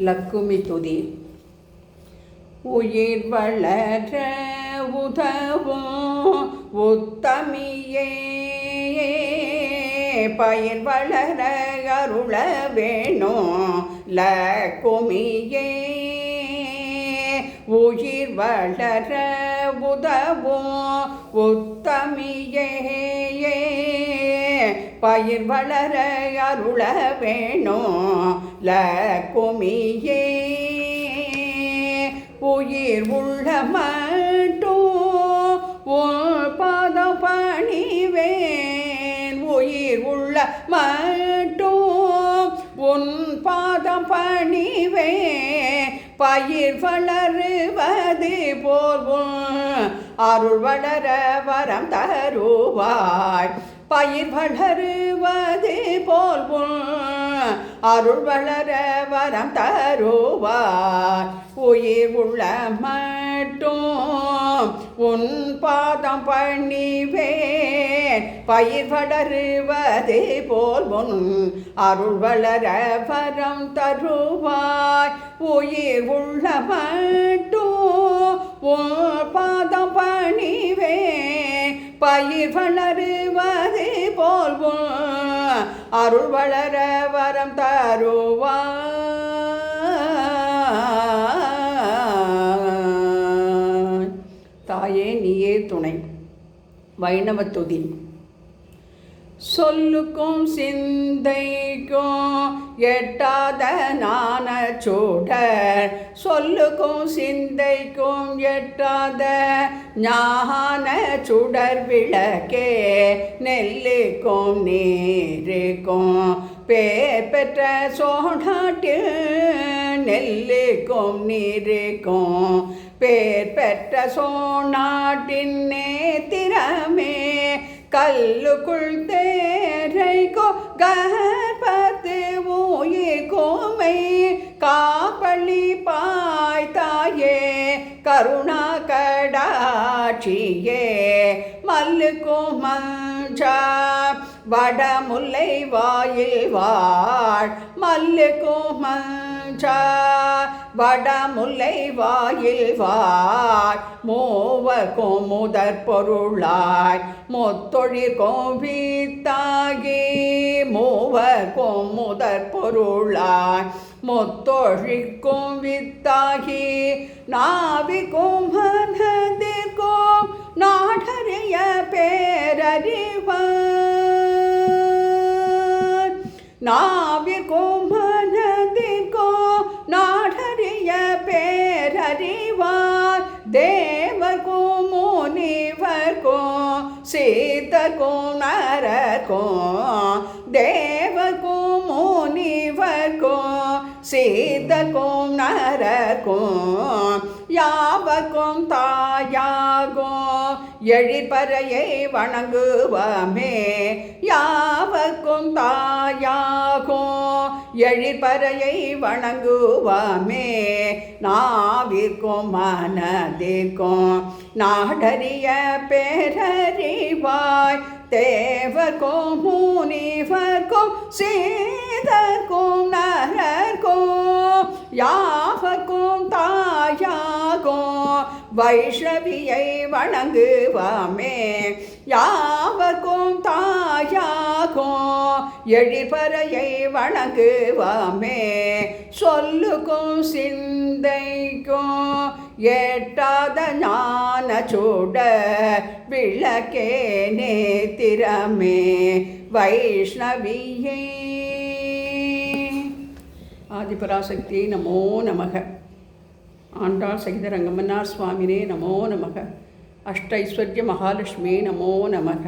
லக்குமி துதி. உயிர் வளர உதவும் உத்தமியே, பயிர் வளர அருள வேணும் லக்குமியே. உயிர் வளர உதவும் உத்தமியே, பயிர் வளர அருள வேணும் லக்குமியே. உயிர் உள்ள மட்டும் உன் பாதம் பணிவேன். உயிர் உள்ள மட்டும் உன் பாதம் பணிவேன். பயிர் வளருவது போல் அருள் வளர வரம் தருவாய். பயிர் வளருவது போல் அருள் வளர வரம் தருவாய். உயிர் உள்ள மட்டும் உன் பாதம் பணிவேன். பயிர் வளருவது போல் அருள் வளர வரம் தருவாய். உயிர் உள்ள மட்டும் உன் பாதம் பணிவேன். பயிர் வளருவது போல் அருள் வளர வரம் தருவாய். தாயே நீயே துணை. வைணவ துதி. சொல்லுக்கும் சிந்தைக்கும் எட்டாத ஞான சுடர். சொல்லுக்கும் சிந்தைக்கும் எட்டாத ஞான சுடர் விளக்கே. நெல்லுக்கும் நீருக்கும் பேர் பெற்ற சோனாட்டில். நெல்லுக்கும் நீருக்கும் பேர் பெற்ற சோனாட்டின் நேத்திரமே. கல்லுக்குள் தேரைக்கோ கர்ப்பத்து உயிர் கோமை. காப்பள்ளி பாய்த்தாயே கருணா கடாட்சியே. மல்லுக்கும் மஞ்சா வடமுல்லை வாயில் வாழ். மல்லுக்கும் மஞ்சா வடமுல்லை வாயில் வாழ். மூவர்க்கும் முதற் பொருளாய் முத்தொழிற்கும் வித்தாகி. மூவர்க்கும் முதற் பொருளாய் முத்தொழிற்கும் வித்தாகி. நாவிக்கும் மனதிற்கும் நாடறிய பேரறிவார். நாவிற்கும் மனதிற்கும் நாடறிய பேரறிவார். தேவர்க்கும் முனிவர்க்கும் சீதர்க்கும் நரர்க்கும். தேவர்க்கும் முனிவர்க்கும் சீதர்க்கும் நரர்க்கும். யாவர்க்கும் தாயாகும் எழிற்பறையை வணங்குவமே. யாவர்க்கும் தாயாகும் எழிற்பறையை வணங்குவமே. நாவிற்கும் மனதிற்கும் நாடறிய பேரறிவாய். தேவர்க்கும் முனிவர்க்கும் சீதர்க்கும் நரர்க்கும். யாவர்க்கும் தாயாகும் வைஷ்ணவியை வணங்குவமே. யாவர்க்கும் தாயாகும் எழிற்பறையை வணங்குவமே. சொல்லுக்கும் சிந்தைக்கும் எட்டாத ஞான சூட விளக்கே நேத்திரமே. வைஷ்ணவியே. ஆதிபராசக்தியை நமோ நமக. ஆண்டாள் சகித ரங்கமன்னார் சுவாமினே நமோ நமக. அஷ்டைஸ்வர்ய மகாலட்சுமியே நமோ நமக.